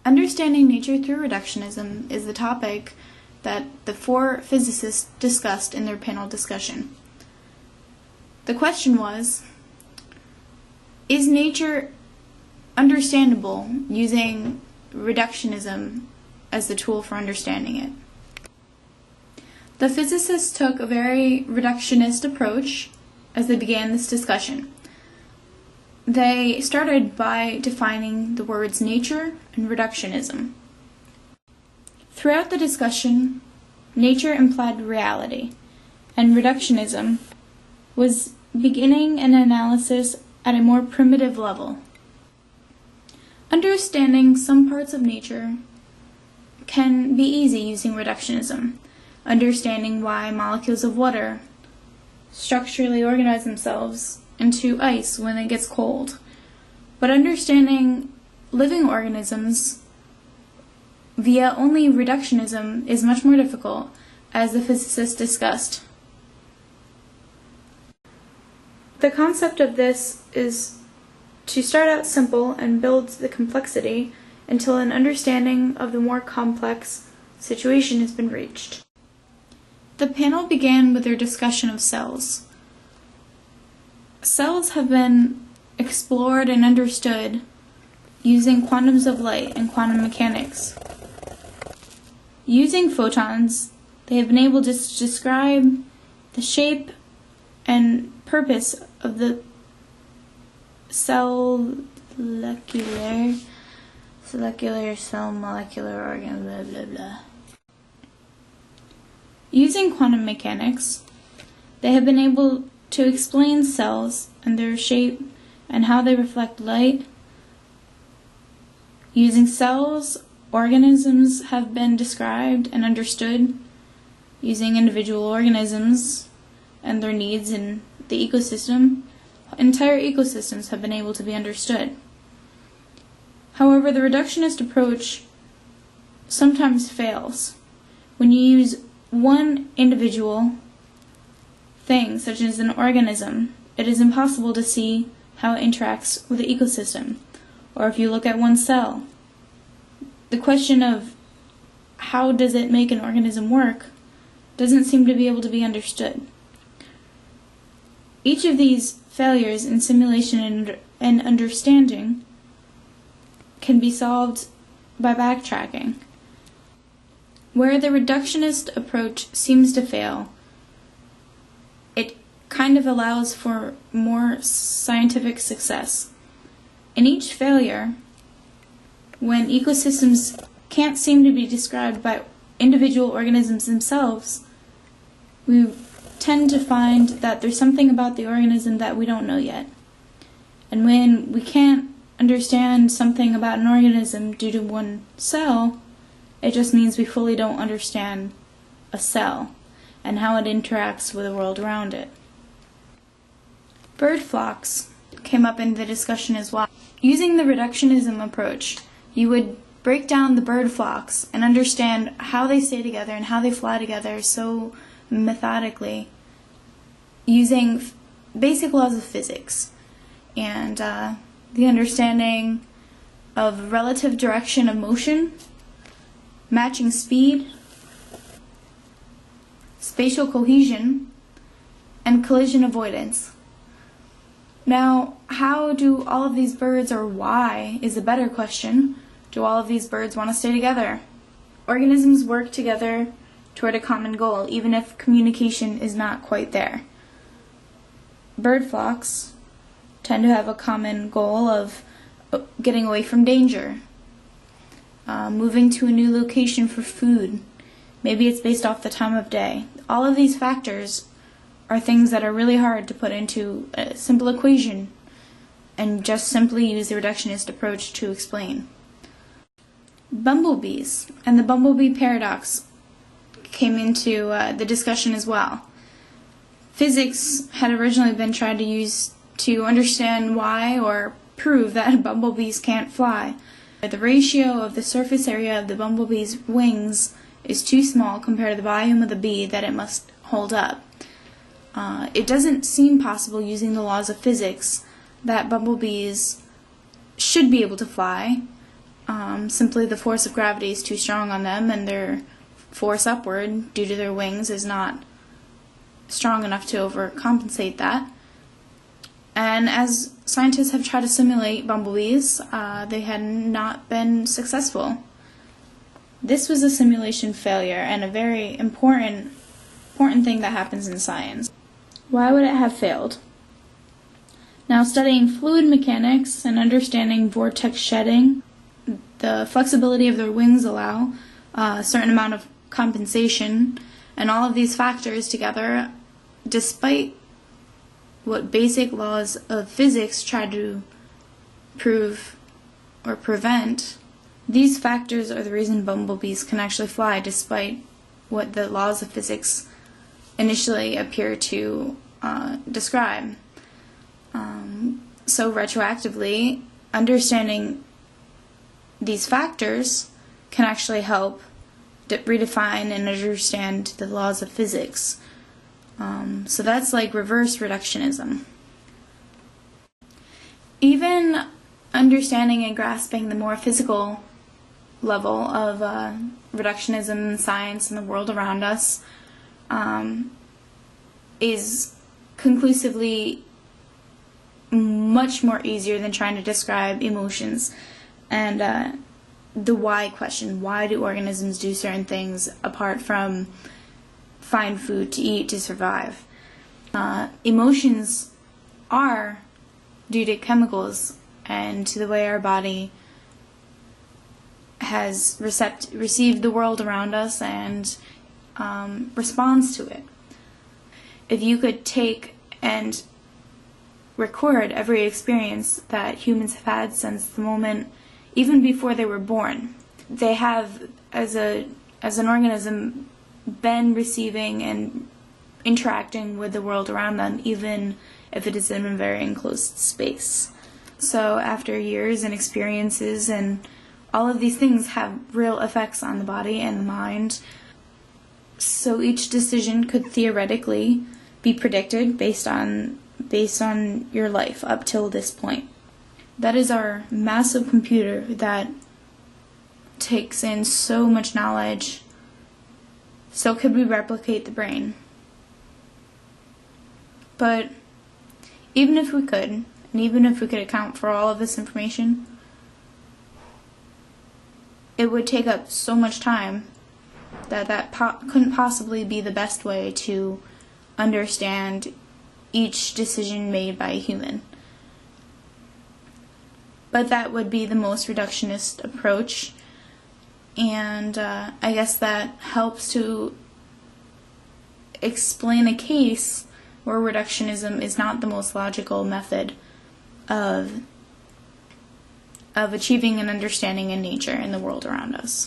Understanding nature through reductionism is the topic that the four physicists discussed in their panel discussion. The question was, is nature understandable using reductionism as the tool for understanding it? The physicists took a very reductionist approach as they began this discussion. They started by defining the words nature and reductionism. Throughout the discussion, nature implied reality, and reductionism was beginning an analysis at a more primitive level. Understanding some parts of nature can be easy using reductionism. Understanding why molecules of water structurally organize themselves into ice when it gets cold. But understanding living organisms via only reductionism is much more difficult, as the physicists discussed. The concept of this is to start out simple and build the complexity until an understanding of the more complex situation has been reached. The panel began with their discussion of cells. Cells have been explored and understood using quantums of light and quantum mechanics. Using photons, they have been able to describe the shape and purpose of the cellular, cell, molecular organ, blah, blah, blah. Using quantum mechanics, they have been able to explain cells and their shape and how they reflect light. Using cells, organisms have been described and understood. Using individual organisms and their needs in the ecosystem, entire ecosystems have been able to be understood. However, the reductionist approach sometimes fails. When you use one individual thing, such as an organism, it is impossible to see how it interacts with the ecosystem. Or if you look at one cell, the question of how does it make an organism work doesn't seem to be able to be understood. Each of these failures in simulation and understanding can be solved by backtracking. Where the reductionist approach seems to fail, it kind of allows for more scientific success. In each failure, when ecosystems can't seem to be described by individual organisms themselves, we tend to find that there's something about the organism that we don't know yet. And when we can't understand something about an organism due to one cell, it just means we fully don't understand a cell and how it interacts with the world around it. Bird flocks came up in the discussion as well. Using the reductionism approach, you would break down the bird flocks and understand how they stay together and how they fly together so methodically using basic laws of physics and the understanding of relative direction of motion, matching speed, spatial cohesion, and collision avoidance. Now, how do all of these birds, or why is a better question, do all of these birds want to stay together? Organisms work together toward a common goal, even if communication is not quite there. Bird flocks tend to have a common goal of getting away from danger, moving to a new location for food. Maybe it's based off the time of day. All of these factors are things that are really hard to put into a simple equation and just simply use the reductionist approach to explain. Bumblebees and the bumblebee paradox came into the discussion as well. Physics had originally been tried to use to understand why or prove that bumblebees can't fly. The ratio of the surface area of the bumblebee's wings is too small compared to the volume of the bee that it must hold up. It doesn't seem possible using the laws of physics that bumblebees should be able to fly, Simply the force of gravity is too strong on them, and their force upward due to their wings is not strong enough to overcompensate that. And as scientists have tried to simulate bumblebees, they had not been successful. This was a simulation failure and a very important thing that happens in science. Why would it have failed? Now, studying fluid mechanics and understanding vortex shedding, the flexibility of their wings allow a certain amount of compensation, and all of these factors together, despite what basic laws of physics try to prove or prevent, these factors are the reason bumblebees can actually fly despite what the laws of physics initially appear to describe. So retroactively, understanding these factors can actually help redefine and understand the laws of physics. So that's like reverse reductionism. Even understanding and grasping the more physical level of reductionism, science, and the world around us is conclusively much more easier than trying to describe emotions and the why question. Why do organisms do certain things apart from find food to eat to survive? Emotions are due to chemicals and to the way our body has received the world around us and responds to it. If you could take and record every experience that humans have had since the moment, even before they were born, they have, as an organism, been receiving and interacting with the world around them, even if it is in a very enclosed space. So after years and experiences, and all of these things have real effects on the body and the mind, so each decision could theoretically be predicted based on your life up till this point. That is our massive computer that takes in so much knowledge. So could we replicate the brain? But even if we could, and even if we could account for all of this information, it would take up so much time that couldn't possibly be the best way to understand each decision made by a human. But that would be the most reductionist approach, and I guess that helps to explain a case where reductionism is not the most logical method of achieving an understanding in nature and the world around us.